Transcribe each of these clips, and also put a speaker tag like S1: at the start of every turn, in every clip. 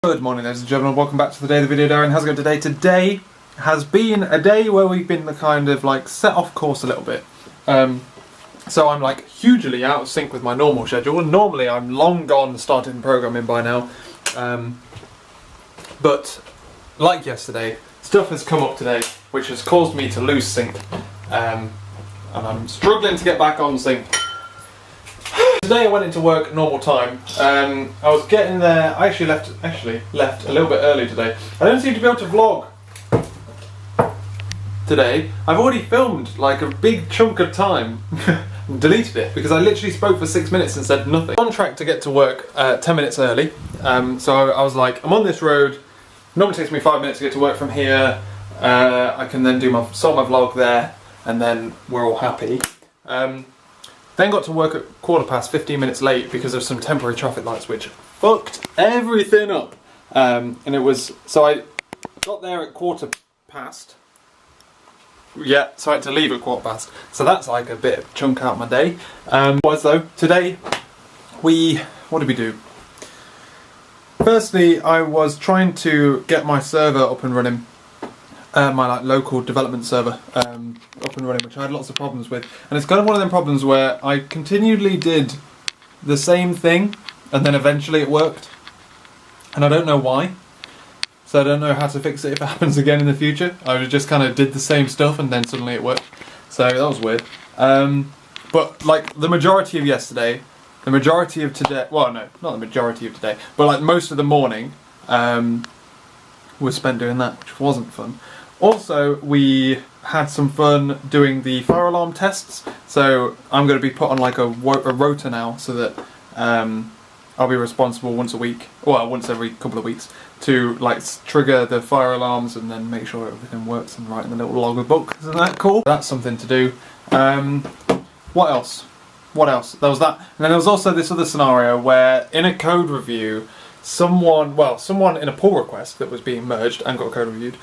S1: Good morning, ladies and gentlemen, welcome back to the Day of the Video Darren. How's it going today? Today has been a day where we've been kind of like set off course a little bit. So I'm like hugely out of sync with my normal schedule. Normally I'm long gone starting programming by now. But like yesterday, stuff has come up today which has caused me to lose sync. And I'm struggling to get back on sync. Today I went into work at normal time. I was getting there. I actually left a little bit early today. I don't seem to be able to vlog today. I've already filmed like a big chunk of time and deleted it because I literally spoke for 6 minutes and said nothing. I'm on track to get to work 10 minutes early. So I was like, I'm on this road. Normally takes me 5 minutes to get to work from here. I can then start my vlog there, and then we're all happy. Then got to work at 15 minutes late because of some temporary traffic lights which fucked everything up. And it was, so I got there at 15. Yeah, so I had to leave at 15. So that's like a bit of chunk out of my day. Today what did we do? Firstly, I was trying to get my server up and running. My like local development server up and running, which I had lots of problems with, and it's kind of one of them problems where I continually did the same thing and then eventually it worked, and I don't know why, so I don't know how to fix it if it happens again in the future. I just kind of did the same stuff and then suddenly it worked, so that was weird. But like the majority of yesterday, the majority of today, well no, not the majority of today, but like most of the morning was spent doing that, which wasn't fun. Also, we had some fun doing the fire alarm tests, so I'm going to be put on like a rota now, so that I'll be responsible once every couple of weeks to like trigger the fire alarms and then make sure everything works and write in the little logbook. Isn't that cool? That's something to do. What else? There was that, and then there was also this other scenario where in a code review, someone in a pull request that was being merged and got code reviewed,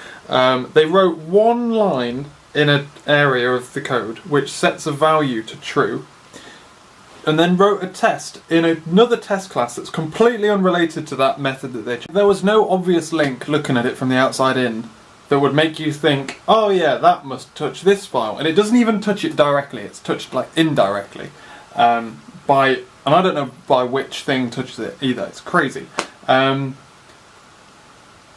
S1: they wrote one line in an area of the code which sets a value to true, and then wrote a test in another test class that's completely unrelated to that method that they chose. There was no obvious link looking at it from the outside in that would make you think, oh yeah, that must touch this file, and it doesn't even touch it directly, it's touched like indirectly and I don't know by which thing touches it either. It's crazy. So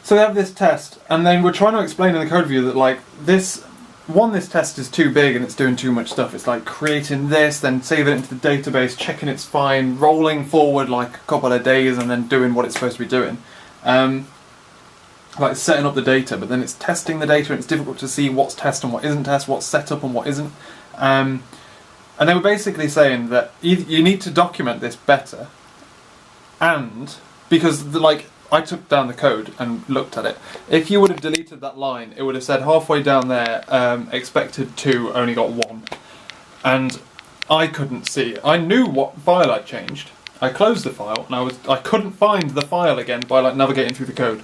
S1: they have this test, and then we're trying to explain in the code review that like this test is too big and it's doing too much stuff. It's like creating this, then saving it into the database, checking it's fine, rolling forward like a couple of days, and then doing what it's supposed to be doing. Like setting up the data, but then it's testing the data and it's difficult to see what's test and what isn't test, what's set up and what isn't. And they were basically saying that you need to document this better, and because like I took down the code and looked at it, if you would have deleted that line, it would have said halfway down there, expected 2, only got 1, and I couldn't see it. I knew what file I'd changed. I closed the file and I couldn't find the file again by like navigating through the code.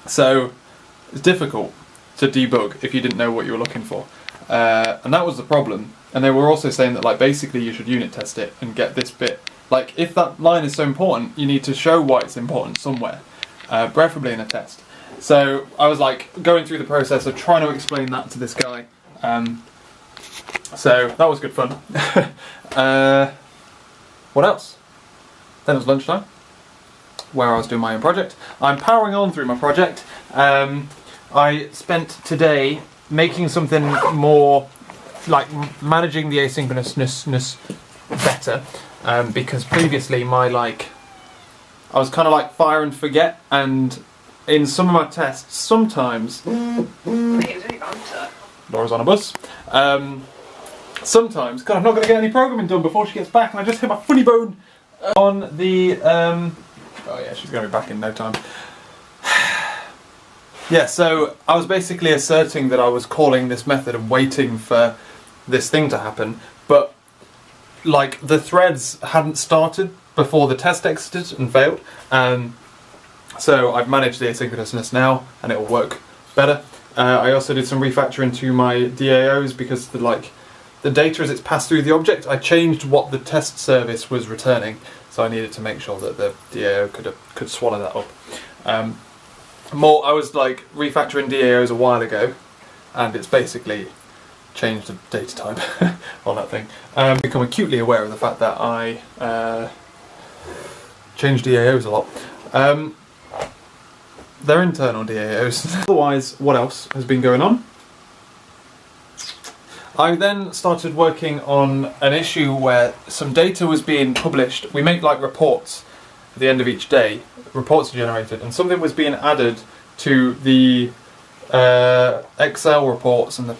S1: So it's difficult to debug if you didn't know what you were looking for, and that was the problem. And they were also saying that like basically you should unit test it and get this bit. Like if that line is so important, you need to show why it's important somewhere, preferably in a test. So I was like going through the process of trying to explain that to this guy. So that was good fun. What else? Then it was lunchtime, where I was doing my own project. I'm powering on through my project. I spent today making something more like managing the asynchronousness better, because previously I was kind of like fire and forget, and in some of my tests sometimes Laura's on a bus. Sometimes, God, I'm not going to get any programming done before she gets back, and I just hit my funny bone on the oh yeah, she's going to be back in no time. Yeah, so I was basically asserting that I was calling this method and waiting for this thing to happen, but like the threads hadn't started before the test exited and failed, so I've managed the asynchronousness now and it will work better. I also did some refactoring to my DAOs because the the data as it's passed through the object. I changed what the test service was returning, so I needed to make sure that the DAO could swallow that up. I was like refactoring DAOs a while ago, and it's basically changed the data type on that thing. I've become acutely aware of the fact that I change DAOs a lot. They're internal DAOs. Otherwise, what else has been going on? I then started working on an issue where some data was being published. We make like reports at the end of each day. Reports are generated, and something was being added to the Excel reports and the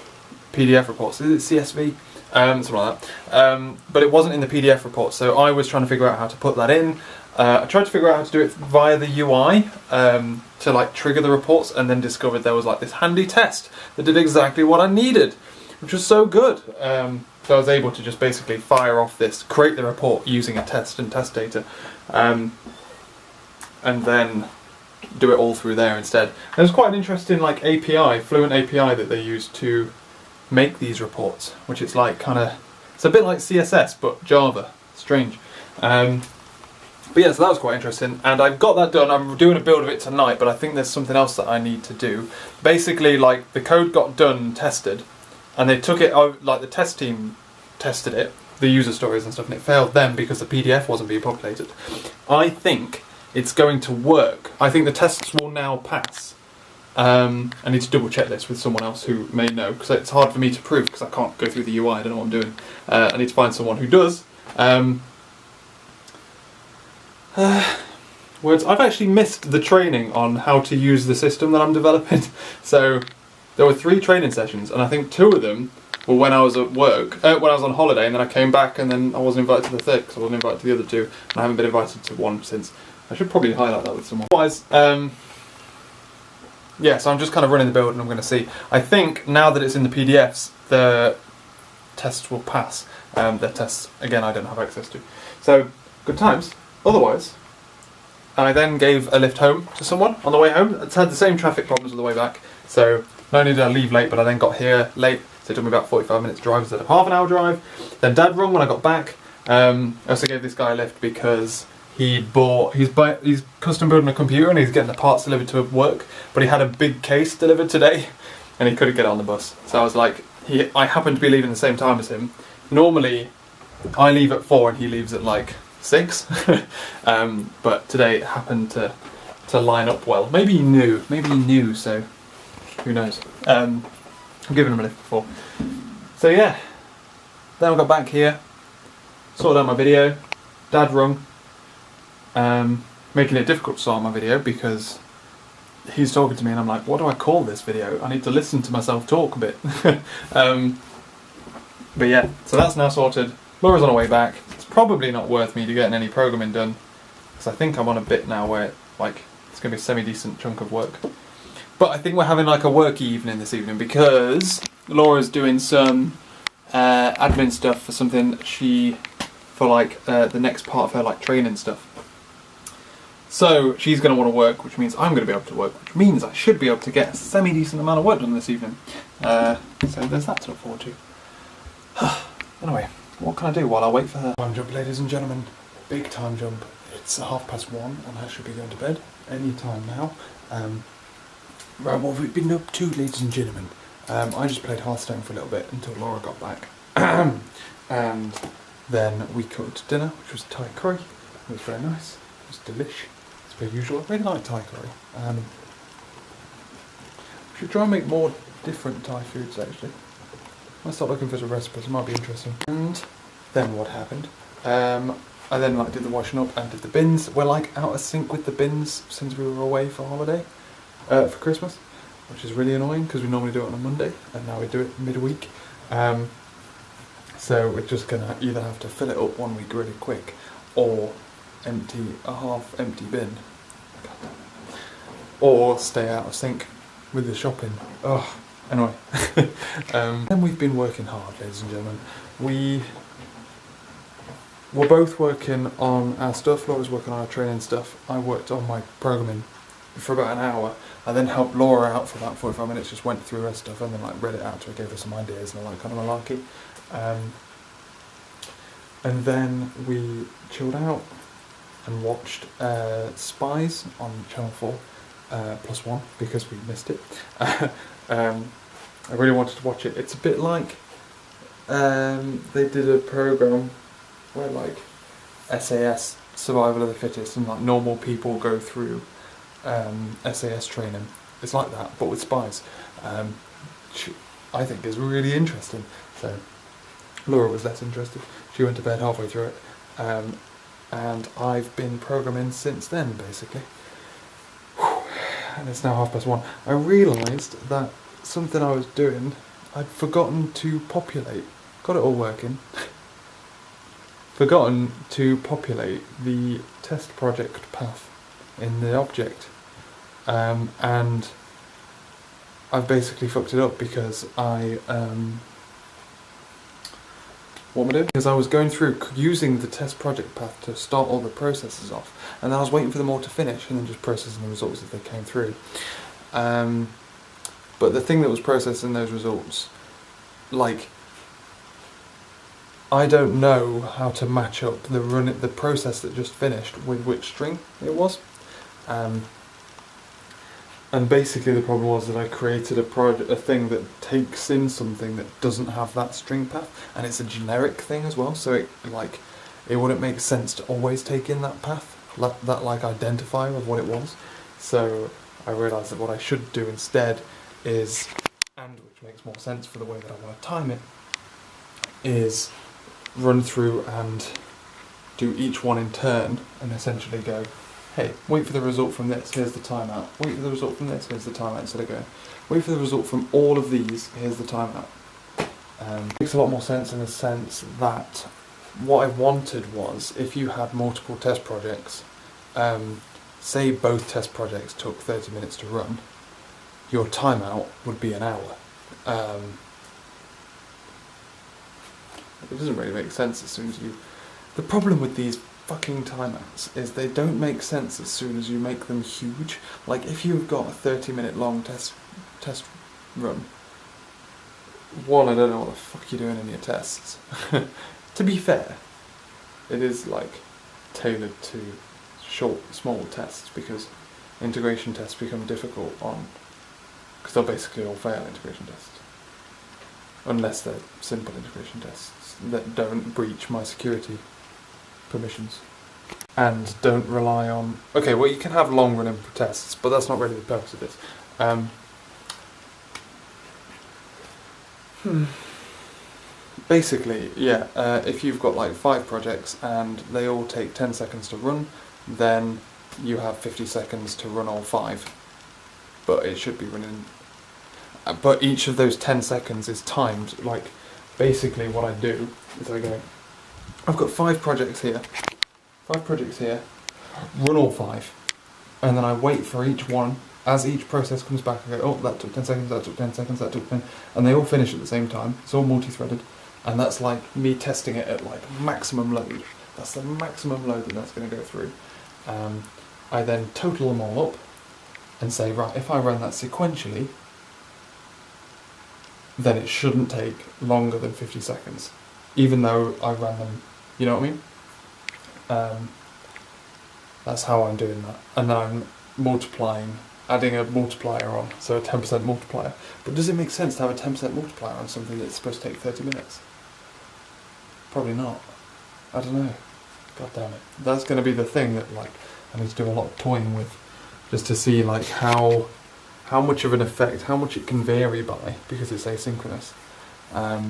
S1: PDF reports. Is it CSV? Something like that. But it wasn't in the PDF report, so I was trying to figure out how to put that in. I tried to figure out how to do it via the UI to like trigger the reports, and then discovered there was like this handy test that did exactly what I needed, which was so good. So I was able to just basically fire off this, create the report using a test and test data, and then do it all through there instead. And there's quite an interesting like API, Fluent API that they use to make these reports, which it's like it's a bit like CSS but Java. Strange. But yeah, so that was quite interesting, and I've got that done. I'm doing a build of it tonight, but I think there's something else that I need to do. Basically, like, the code got done and tested, and they took it out, like the test team tested it, the user stories and stuff, and it failed them because the PDF wasn't being populated. I think it's going to work. I think the tests will now pass. I need to double check this with someone else who may know, because it's hard for me to prove because I can't go through the UI, I don't know what I'm doing. I need to find someone who does. I've actually missed the training on how to use the system that I'm developing. So there were 3 training sessions, and I think 2 of them were when I was at work, when I was on holiday, and then I came back and then I wasn't invited to the 3rd because I wasn't invited to the other 2, and I haven't been invited to one since. I should probably highlight that with someone. Otherwise, yeah, so I'm just kind of running the build and I'm going to see. I think now that it's in the PDFs, the tests will pass. The tests, again, I don't have access to. So, good times. Otherwise, I then gave a lift home to someone on the way home. It's had the same traffic problems on the way back, so not only did I leave late, but I then got here late, so it took me about 45 minutes drive instead of half an hour drive. Then Dad rung when I got back. I also gave this guy a lift because he's custom building a computer and he's getting the parts delivered to work, but he had a big case delivered today and he couldn't get it on the bus. So I was like, I happened to be leaving the same time as him. Normally, I leave at 4 and he leaves at like 6, but today it happened to line up well. Maybe he knew, so who knows. I've given him a lift before. So yeah, then I got back here, sorted out my video, Dad rung, making it difficult to start my video because he's talking to me and I'm like, what do I call this video? I need to listen to myself talk a bit. But yeah, so that's now sorted. Laura's on her way back. It's probably not worth me to getting any programming done because I think I'm on a bit now where like it's going to be a semi-decent chunk of work. But I think we're having like a worky evening this evening because Laura's doing some admin stuff for something for like the next part of her like training stuff. So she's going to want to work, which means I'm going to be able to work, which means I should be able to get a semi-decent amount of work done this evening. So there's that to look forward to. Anyway, what can I do while I wait for her? Time jump, ladies and gentlemen. Big time jump. It's 1:30 and I should be going to bed any time now. Right, what have we been up to, ladies and gentlemen? I just played Hearthstone for a little bit until Laura got back. And then we cooked dinner, which was Thai curry. It was very nice. It was delish. As per usual. I really like Thai curry. We should try and make more different Thai foods actually. I'll start looking for some recipes, it might be interesting. And then what happened? I then did the washing up and did the bins. We're like out of sync with the bins since we were away for holiday, for Christmas, which is really annoying because we normally do it on a Monday and now we do it midweek. So we're just gonna either have to fill it up one week really quick or empty a half empty bin. Or stay out of sync with the shopping. Ugh. Anyway, and we've been working hard, ladies and gentlemen. We're both working on our stuff. Laura's working on our training stuff. I worked on my programming for about an hour. I then helped Laura out for about 45 minutes, just went through her stuff and then read it out to her, gave her some ideas and all that kind of malarkey. And then we chilled out and watched Spies on Channel 4 +1 because we missed it. I really wanted to watch it. It's a bit like they did a program where like SAS, Survival of the Fittest, and like normal people go through SAS training. It's like that, but with spies. Which I think is really interesting. So Laura was less interested. She went to bed halfway through it, and I've been programming since then, basically. And it's now 1:30. I realised that something I was doing, I'd forgotten to populate. Got it all working. Forgotten to populate the test project path in the object, and I've basically fucked it up because what am I doing? Because I was going through using the test project path to start all the processes off, and then I was waiting for them all to finish and then just processing the results as they came through. But the thing that was processing those results, like, I don't know how to match up the process that just finished with which string it was. And basically the problem was that I created a thing that takes in something that doesn't have that string path, and it's a generic thing as well, so it wouldn't make sense to always take in that path, that like identifier of what it was. So I realised that what I should do instead is, and which makes more sense for the way that I want to time it, is run through and do each one in turn and essentially go, hey, wait for the result from this, here's the timeout. Wait for the result from this, here's the timeout. Instead of going, wait for the result from all of these, here's the timeout. Makes a lot more sense in the sense that what I wanted was, if you had multiple test projects, say both test projects took 30 minutes to run, your timeout would be an hour. It doesn't really make sense as soon as you... The problem with these fucking timeouts is they don't make sense as soon as you make them huge. Like, if you've got a 30-minute long test run, one, I don't know what the fuck you're doing in your tests. To be fair, it is like tailored to short, small tests, because integration tests become difficult because they'll basically all fail integration tests. Unless they're simple integration tests that don't breach my security permissions and don't rely on... Okay, well, you can have long running tests, but that's not really the purpose of this. Basically, yeah, if you've got like 5 projects and they all take 10 seconds to run, then you have 50 seconds to run all 5, but it should be running... But each of those 10 seconds is timed. Like, basically what I do is I go, I've got 5 projects here, run all 5, and then I wait for each one. As each process comes back, I go, oh, that took 10 seconds, that took 10 seconds, that took 10, and they all finish at the same time. It's all multi-threaded, and that's like me testing it at like maximum load. That's the maximum load that's going to go through. I then total them all up and say, right, if I run that sequentially, then it shouldn't take longer than 50 seconds, even though I ran them, you know what I mean? That's how I'm doing that. And then I'm multiplying, adding a multiplier on, so a 10% multiplier. But does it make sense to have a 10% multiplier on something that's supposed to take 30 minutes? Probably not. I don't know. God damn it. That's going to be the thing that like I need to do a lot of toying with, just to see like how much of an effect, how much it can vary by, because it's asynchronous. But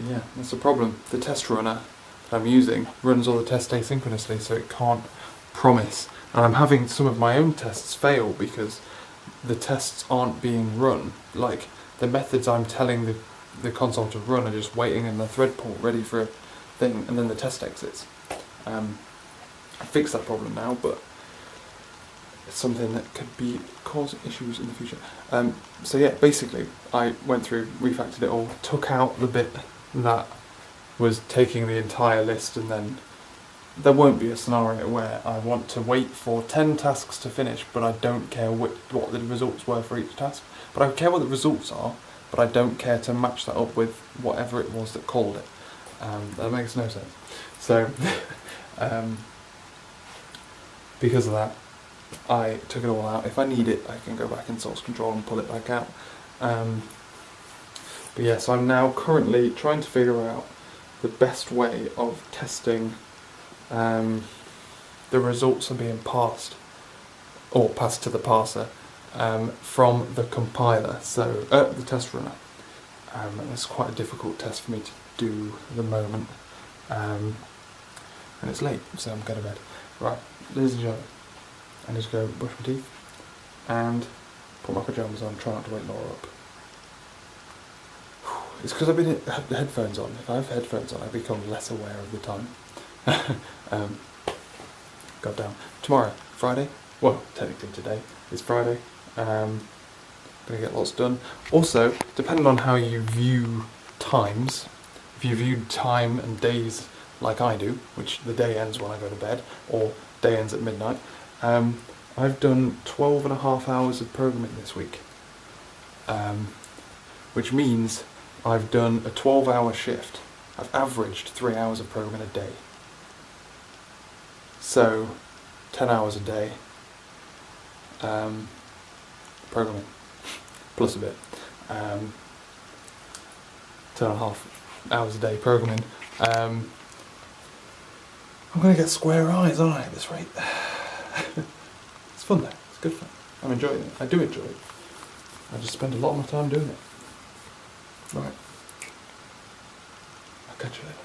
S1: yeah, that's the problem. The test runner that I'm using runs all the tests asynchronously, so it can't promise. And I'm having some of my own tests fail because the tests aren't being run. Like, the methods I'm telling the console to run are just waiting in the thread pool ready for a thing, and then the test exits. I fixed that problem now, but it's something that could cause issues in the future. So yeah, basically, I went through, refactored it all, took out the bit that was taking the entire list, and then there won't be a scenario where I want to wait for 10 tasks to finish, but I don't care what the results were for each task. But I care what the results are, but I don't care to match that up with whatever it was that called it. That makes no sense. So, because of that, I took it all out. If I need it, I can go back in source control and pull it back out. But yes, I'm now currently trying to figure out the best way of testing the results are being passed, or passed to the parser, from the compiler, so the test runner. And it's quite a difficult test for me to do at the moment. And it's late, so I'm going to bed. Right, ladies and gentlemen, I need to go brush my teeth and put my pyjamas on, try not to wake Laura up. It's because I've been the headphones on. If I have headphones on, I become less aware of the time. Goddamn. Tomorrow, Friday. Well, technically today is Friday. Gonna get lots done. Also, depending on how you view times, if you view time and days like I do, which the day ends when I go to bed, or day ends at midnight, I've done 12.5 hours of programming this week. Which means I've done a 12-hour shift. I've averaged 3 hours of programming a day. So, 10 hours a day, programming, plus a bit. 10.5 hours a day programming. I'm going to get square eyes, aren't I, at this rate? It's fun though, it's good fun. I'm enjoying it. I do enjoy it. I just spend a lot of my time doing it. Right. I'll catch you later.